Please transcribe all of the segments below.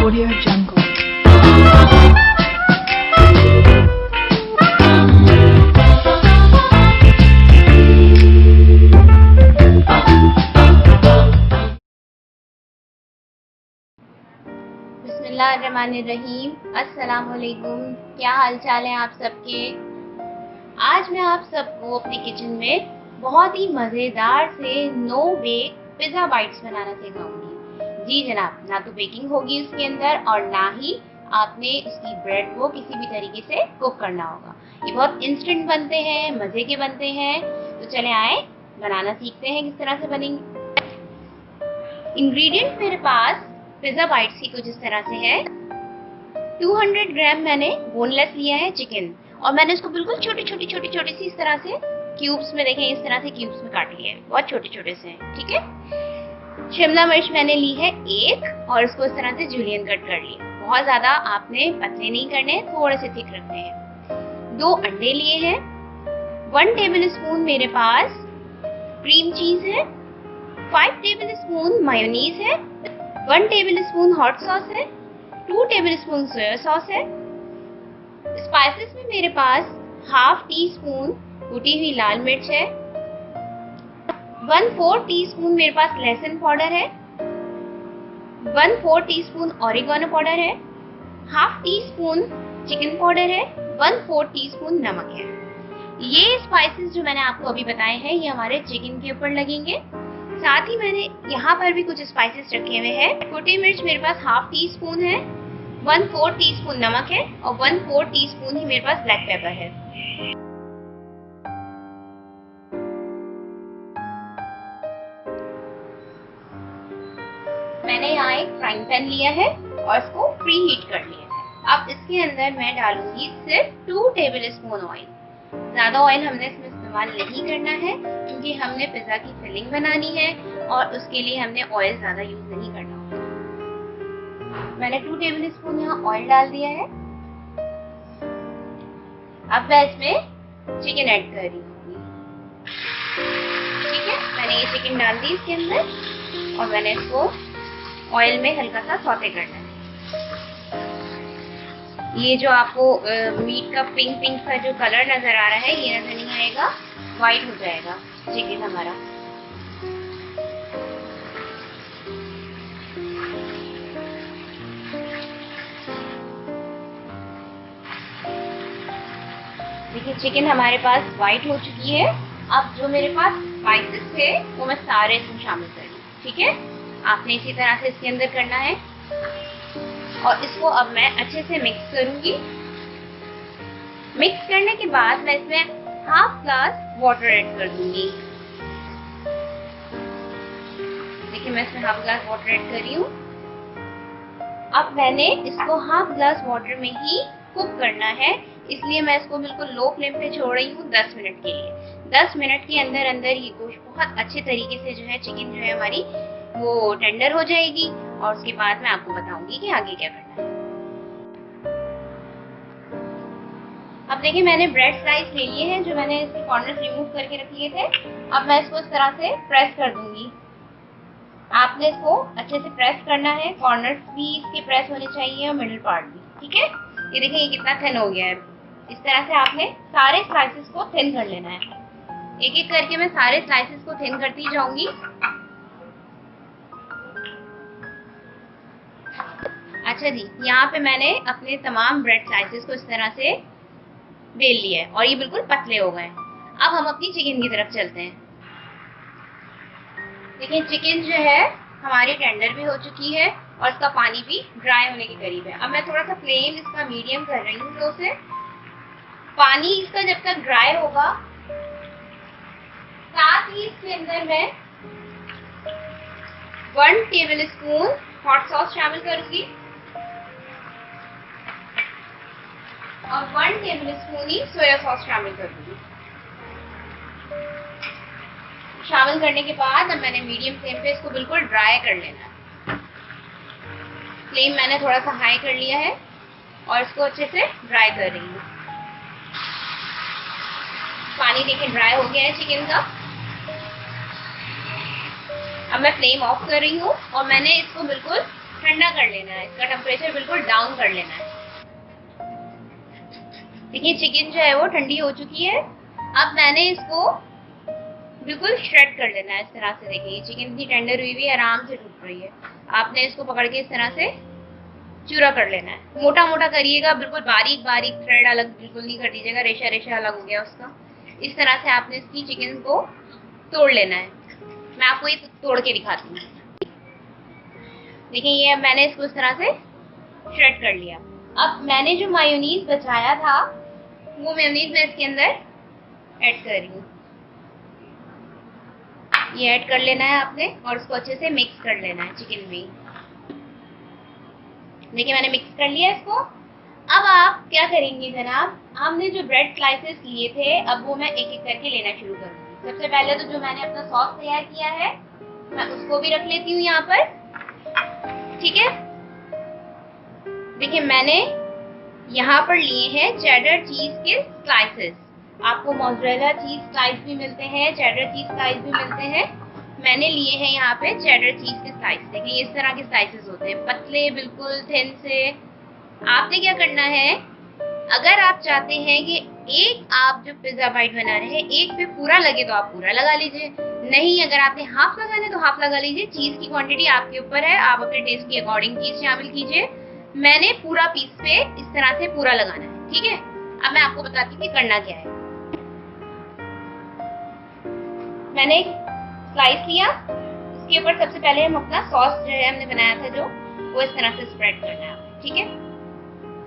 Audio Jungle. बिस्मिल्लाहिर्रहमानिर्रहीम। अस्सलाम वालेकुम। क्या हाल चाल है आप सबके। आज मैं आप सबको अपने किचन में बहुत ही मज़ेदार से नो बेक पिज़्ज़ा बाइट्स बनाना सिखाऊंगी। जी जनाब, ना तो बेकिंग होगी उसके अंदर और ना ही आपने उसकी ब्रेड को किसी भी तरीके से कुक करना होगा। ये बहुत इंस्टेंट बनते हैं, मज़े के बनते हैं। तो चले आए बनाना सीखते हैं किस तरह से बनेंगे। इंग्रेडिएंट मेरे पास पिज़्ज़ा बाइट्स की कुछ इस तरह से है। 200 ग्राम मैंने बोनलेस लिया है चिकन और मैंने उसको बिल्कुल छोटी छोटी सी इस तरह से क्यूब्स में, देखें इस तरह से क्यूब्स में काट लिया है, बहुत छोटे छोटे से, ठीक है। शिमला मिर्च मैंने ली है एक और उसको इस तरह से जूलियन कट कर लिया। बहुत ज्यादा आपने पतले नहीं करने, थोड़े से थिक रखने हैं। 2 अंडे लिए हैं। 1 टेबल स्पून मेरे पास क्रीम चीज है। 5 टेबल स्पून मायोनीज है। 1 टेबल स्पून हॉट सॉस है। 2 टेबल स्पून सोया सॉस है। स्पाइसेस में मेरे पास हाफ टी स्पून कुटी हुई लाल मिर्च है। 1/4 टीस्पून मेरे पास लहसुन पाउडर है। 1/4 टीस्पून ऑरिगेनो पाउडर है। Half tea spoon chicken powder है। 1/4 टीस्पून नमक है। ये स्पाइसेस जो मैंने आपको अभी बताए हैं ये हमारे चिकन के ऊपर लगेंगे। साथ ही मैंने यहाँ पर भी कुछ स्पाइसेस रखे हुए हैं। कुटी मिर्च मेरे पास हाफ टी स्पून है। 1/4 टीस्पून नमक है और 1/4 टीस्पून ही मेरे पास ब्लैक पेपर है। मैंने यहाँ एक फ्राइंग पैन लिया है और इसको प्री हीट कर लिया है। अब इसके अंदर मैं डालूंगी सिर्फ 2 टेबल स्पून ऑयल। ज्यादा ऑयल हमने इसमें इस्तेमाल नहीं करना है क्योंकि हमने पिज्जा की फिलिंग बनानी है और उसके लिए हमने ऑयल ज्यादा यूज नहीं करना होगा। मैंने 2 टेबल स्पून यहाँ ऑयल डाल दिया है। अब मैं इसमें चिकन ऐड कर रही हूँ। ठीक है, मैंने ये चिकन डाल दी इसके अंदर और मैंने इसको ऑयल में हल्का सा सौते करना है। ये जो आपको मीट का पिंक सा जो कलर नजर आ रहा है ये नजर नहीं आएगा, व्हाइट हो जाएगा चिकन हमारा। देखिए चिकन हमारे पास व्हाइट हो चुकी है। अब जो मेरे पास स्पाइसेस थे वो मैं सारे इसमें शामिल कर लूँ। ठीक है, आपने इसी तरह से इसके अंदर करना है और इसको अब मैं अच्छे से मिक्स करूंगी। मिक्स करने के बाद मैं इसमें हाफ ग्लास वाटर ऐड कर दूंगी। देखिए मैं इसमें हाफ ग्लास वाटर ऐड कर रही हूँ। अब मैंने इसको हाफ ग्लास वाटर में ही कुक करना है, इसलिए मैं इसको बिल्कुल लो फ्लेम पे छोड़ रही हूँ 10 मिनट के लिए। 10 मिनट के अंदर अंदर ये गोश्त बहुत अच्छे तरीके से जो है चिकन जो है हमारी वो टेंडर हो जाएगी और उसके बाद मैं आपको बताऊंगी कि आगे क्या करना है। अब देखिए मैंने ब्रेड स्लाइस ले लिए हैं जो मैंने इसके कॉर्नर्स रिमूव करके रख लिए थे। अब मैं इसको इस तरह से प्रेस कर दूंगी। आपने इसको अच्छे से प्रेस करना है, कॉर्नर्स भी इसके प्रेस होने चाहिए और मिडिल पार्ट भी। ठीक है, ये देखिए ये कितना थिन हो गया है। इस तरह से आपने सारे स्लाइसेस को थिन कर लेना है। एक एक करके मैं सारे स्लाइसेस को थिन करती जाऊंगी। अच्छा जी, यहाँ पे मैंने अपने तमाम ब्रेड स्लाइसेस को इस तरह से बेल लिया है और ये बिल्कुल पतले हो गए। अब हम अपनी चिकन की तरफ चलते हैं। देखिए चिकन जो है हमारी टेंडर भी हो चुकी है और इसका पानी भी ड्राई होने के करीब है। अब मैं थोड़ा सा फ्लेम इसका मीडियम कर रही हूँ लो से। पानी इसका जब तक ड्राई होगा, साथ ही इसके अंदर मैं 1 टेबल स्पून हॉट सॉस शामिल करूंगी और 1 टेबल स्पून ही सोया सॉस शामिल करूंगी। शामिल करने के बाद अब मैंने मीडियम फ्लेम पे इसको बिल्कुल ड्राई कर लेना है। फ्लेम मैंने थोड़ा सा हाई कर लिया है और इसको अच्छे से ड्राई कर रही हूँ। पानी देखिए ड्राई हो गया है चिकन का। अब मैं फ्लेम ऑफ कर रही हूँ और मैंने इसको बिल्कुल ठंडा कर लेना है, इसका टेम्परेचर बिल्कुल डाउन कर लेना है। देखिए चिकन जो है वो ठंडी हो चुकी है। अब मैंने इसको बिल्कुल श्रेड कर लेना है इस तरह से। देखिए चिकन इतनी टेंडर हुई हुई आराम से टूट रही है। आपने इसको पकड़ के इस तरह से चूरा कर लेना है। मोटा मोटा करिएगा, बिल्कुल बारीक बारीक थ्रेड अलग बिल्कुल नहीं कर दीजिएगा, रेशा रेशा अलग हो गया उसका। इस तरह से आपने इसकी चिकन को तोड़ लेना है। मैं आपको ये तोड़ के दिखाती हूँ। देखिए ये मैंने इसको इस तरह से श्रेड कर लिया। अब मैंने जो मायोनीज बचाया था वो मायोनीज मैं इसके अंदर ऐड कर रही हूँ। ये ऐड कर लेना है आपने और इसको अच्छे से मिक्स कर लेना है चिकन में। देखिए मैंने मिक्स कर लिया इसको। अब आप क्या करेंगे जनाब, हमने जो ब्रेड स्लाइसेस लिए थे अब वो मैं एक एक करके लेना शुरू करूँगी। सबसे पहले तो जो मैंने अपना सॉस तैयार किया है मैं उसको भी रख लेती हूँ यहाँ पर, ठीक है। देखिए मैंने यहाँ पर लिए हैं चेडर चीज के स्लाइसेस। आपको मोज़रेला चीज स्लाइस भी मिलते हैं, चेडर चीज स्लाइस भी मिलते हैं। मैंने लिए हैं यहाँ पे चेडर चीज के स्लाइस। देखिए इस तरह के स्लाइसेस होते हैं, पतले बिल्कुल थिन से। आपने क्या करना है, अगर आप चाहते हैं कि एक आप जो पिज्जा बाइट बना रहे हैं एक पे पूरा लगे तो आप पूरा लगा लीजिए, नहीं अगर आपने हाफ लगाना है तो हाफ लगा लीजिए। चीज की क्वांटिटी आपके ऊपर है, आप अपने टेस्ट के अकॉर्डिंग चीज शामिल कीजिए। मैंने पूरा पीस पे इस तरह से पूरा लगाना है, ठीक है। अब मैं आपको बताती हूँ कि करना क्या है। मैंने एक स्लाइस लिया, उसके ऊपर सबसे पहले हम अपना सॉस जो है हमने बनाया था जो वो इस तरह से स्प्रेड करना है, ठीक है।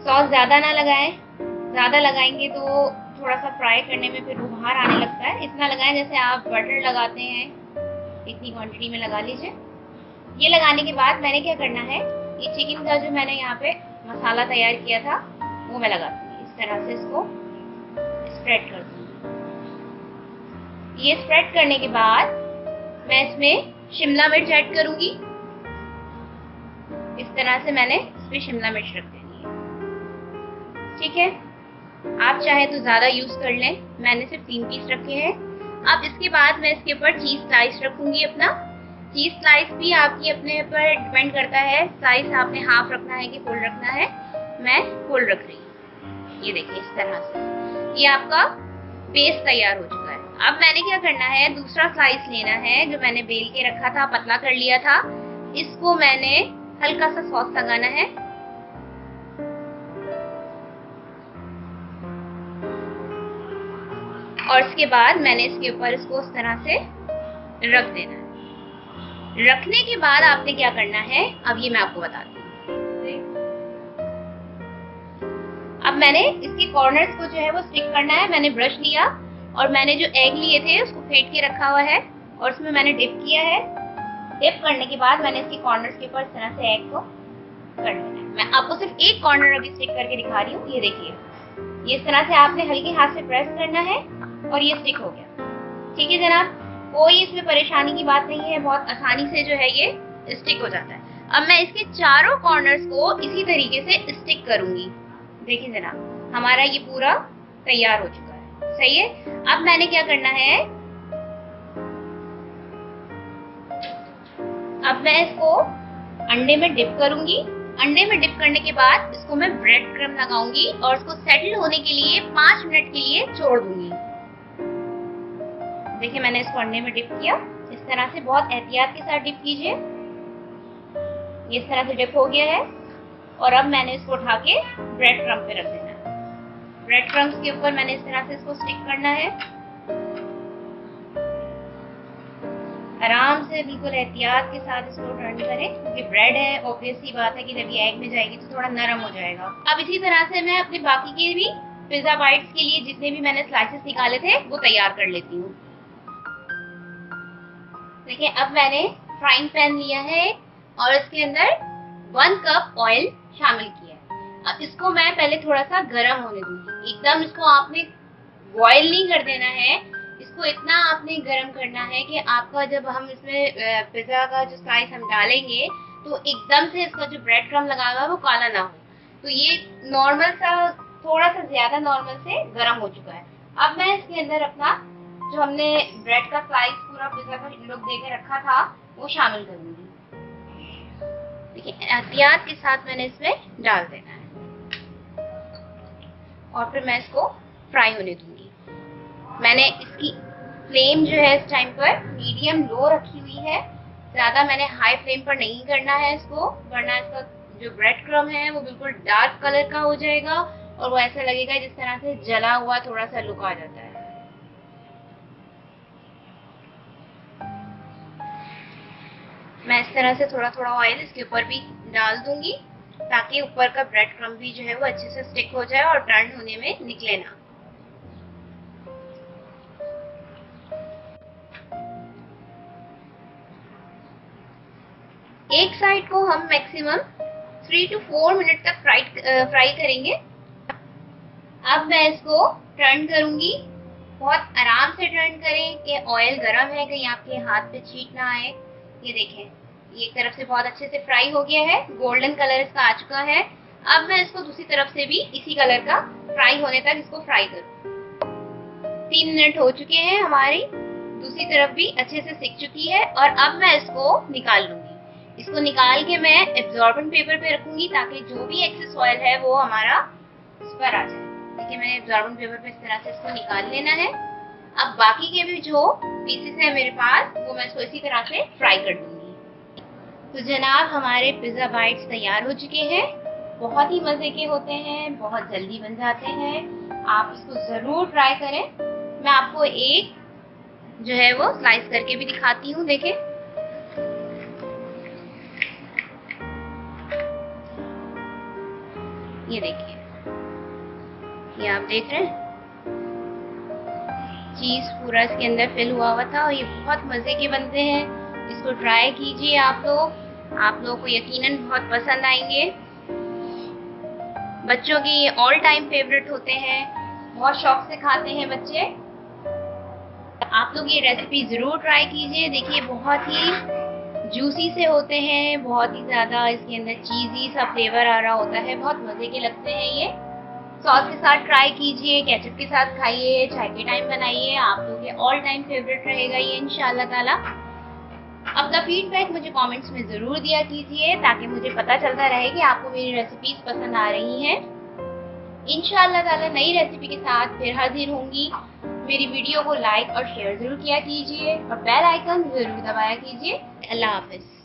सॉस ज्यादा ना लगाएं, ज्यादा लगाएंगे तो थोड़ा सा फ्राई करने में फिर बाहर आने लगता है। इतना लगाएं जैसे आप बटर लगाते हैं, इतनी क्वांटिटी में लगा लीजिए। ये लगाने के बाद मैंने क्या करना है, ये चिकन का जो मैंने यहाँ पे मसाला तैयार किया था वो मैं लगाती हूँ। इस तरह से इसको स्प्रेड कर दूँगी। ये स्प्रेड करने के बाद मैं इसमें शिमला मिर्च ऐड करूंगी। इस तरह से मैंने इसमें शिमला मिर्च रख देनी है, ठीक है। आप चाहे तो ज्यादा यूज कर लें, मैंने सिर्फ 3 पीस रखे हैं। अब इसके बाद मैं इसके ऊपर चीज स्लाइस रखूंगी अपना। चीज स्लाइस भी आपकी अपने ऊपर डिपेंड करता है, स्लाइस आपने हाफ रखना है कि फुल रखना है। मैं फुल रख रही हूँ। ये देखिए इस तरह से ये आपका बेस तैयार हो चुका है। अब मैंने क्या करना है, दूसरा स्लाइस लेना है जो मैंने बेल के रखा था, पतला कर लिया था। इसको मैंने हल्का सा सॉस लगाना है और इसके बाद मैंने इसके ऊपर इसको इस तरह से रख देना है। रखने के बाद आपने क्या करना है, अब ये मैं आपको बताती हूँ। अब मैंने इसके कॉर्नर्स को जो है वो स्टिक करना है। मैंने ब्रश लिया और मैंने जो एग लिए थे उसको फेंट के रखा हुआ है और उसमें मैंने डिप किया है। डिप करने के बाद मैंने इसके कॉर्नर्स के ऊपर इस तरह से एग को कर लेना है। मैं आपको सिर्फ एक कॉर्नर अभी स्टिक करके दिखा रही हूँ। ये देखिए, ये इस तरह से आपने हल्के हाथ से प्रेस करना है और ये स्टिक हो गया, ठीक है जनाब। कोई इसमें परेशानी की बात नहीं है, बहुत आसानी से जो है ये स्टिक हो जाता है। अब मैं इसके चारों कॉर्नर्स को इसी तरीके से स्टिक करूंगी। देखिए जनाब हमारा ये पूरा तैयार हो चुका है, सही है। अब मैंने क्या करना है, अब मैं इसको अंडे में डिप करूंगी। अंडे में डिप करने के बाद इसको मैं ब्रेड क्रम्ब लगाऊंगी और इसको सेटल होने के लिए 5 मिनट के लिए छोड़ दूंगी। देखिए मैंने इसको अंडे में डिप किया, इस तरह से बहुत एहतियात के साथ डिप कीजिए। ये इस तरह से डिप हो गया है और अब मैंने इसको उठा के ब्रेड क्रम्ब पे रख देना है। ब्रेड क्रम्ब्स के ऊपर मैंने इस तरह से इसको स्टिक करना है। आराम से बिल्कुल एहतियात के साथ इसको टर्न करें क्योंकि ब्रेड है, ऑब्वियस सी बात है कि जब ये एग में जाएगी तो थोड़ा नरम हो जाएगा। अब इसी तरह से मैं अपने बाकी के भी पिज्जा बाइट्स के लिए जितने भी मैंने स्लाइसेस निकाले थे वो तैयार कर लेती हूँ। देखिए अब मैंने फ्राइंग पैन लिया है और इसके अंदर 1 कप ऑयल शामिल किया है। अब इसको मैं पहले थोड़ा सा गर्म होने दूंगी। एकदम इसको आपने बॉयल नहीं कर देना है, इसको इतना आपने गर्म करना है कि आपका जब हम इसमें पिज्जा का जो स्लाइस हम डालेंगे तो एकदम से इसका जो ब्रेड क्रम्ब लगा हुआ है वो काला ना हो। तो ये नॉर्मल सा, थोड़ा सा ज्यादा नॉर्मल से गर्म हो चुका है। अब मैं इसके अंदर अपना जो हमने ब्रेड का स्लाइस पूरा पिज्जा का लुक देके रखा था वो शामिल करूंगी। देखिए एहतियात के साथ मैंने इसमें डाल देना है और फिर मैं इसको फ्राई होने दूंगी। मैंने इसकी फ्लेम जो है इस टाइम पर मीडियम लो रखी हुई है, ज्यादा मैंने हाई फ्लेम पर नहीं करना है इसको, वरना इसका जो ब्रेड क्रम है वो बिल्कुल डार्क कलर का हो जाएगा और वो ऐसा लगेगा जिस तरह से जला हुआ थोड़ा सा लुक आ जाता है। मैं इस तरह से थोड़ा थोड़ा ऑयल इसके ऊपर भी डाल दूंगी ताकि ऊपर का ब्रेड क्रम भी जो है वो अच्छे से स्टिक हो जाए और टर्न होने में निकले ना। एक साइड को हम मैक्सिमम 3 to 4 मिनट तक फ्राई करेंगे। अब मैं इसको टर्न करूंगी। बहुत आराम से टर्न करें कि ऑयल गरम है, कहीं आपके हाथ पे छींट ना आए। ये देखें, ये एक तरफ से बहुत अच्छे से फ्राई हो गया है, गोल्डन कलर इसका आ चुका है। अब मैं इसको दूसरी तरफ से भी इसी कलर का फ्राई होने तक इसको फ्राई करूँ। 3 मिनट हो चुके हैं, हमारी दूसरी तरफ भी अच्छे से सिक चुकी है और अब मैं इसको निकाल लूंगी। इसको निकाल के मैं एब्जॉर्बेंट पेपर पे रखूंगी ताकि जो भी एक्सेस ऑयल है वो हमारा इस पर आ जाए। देखिए मैंने एब्जॉर्बेंट पेपर पे इस तरह से इसको निकाल लेना है। अब बाकी के भी जो पीसेस है मेरे पास वो मैं इसको इसी तरह से फ्राई कर दूंगी। तो जनाब हमारे पिज्जा बाइट्स तैयार हो चुके हैं। बहुत ही मजे के होते हैं, बहुत जल्दी बन जाते हैं। आप इसको जरूर ट्राई करें। मैं आपको एक जो है वो स्लाइस करके भी दिखाती हूँ। देखें, ये देखिए, ये आप देख रहे हैं चीज पूरा इसके अंदर फिल हुआ हुआ था और ये बहुत मजे के बनते हैं। इसको ट्राई कीजिए आप लोगों को यकीनन बहुत पसंद आएंगे। बच्चों के ये ऑल टाइम फेवरेट होते हैं, बहुत शौक से खाते हैं बच्चे। आप लोग ये रेसिपी जरूर ट्राई कीजिए। देखिए बहुत ही जूसी से होते हैं, बहुत ही ज्यादा इसके अंदर चीजी सा फ्लेवर आ रहा होता है, बहुत मजे के लगते हैं। ये सॉस के साथ ट्राई कीजिए, केचप के साथ खाइए, चाय के टाइम बनाइए, आप लोग के ऑल टाइम फेवरेट रहेगा ये इंशाल्लाह ताला। अपना फीडबैक मुझे कमेंट्स में जरूर दिया कीजिए ताकि मुझे पता चलता रहे कि आपको मेरी रेसिपीज पसंद आ रही हैं। इंशाल्लाह ताला नई रेसिपी के साथ फिर हाजिर होंगी। मेरी वीडियो को लाइक और शेयर जरूर किया कीजिए और बेल आइकन जरूर दबाया कीजिए। अल्लाह हाफिज।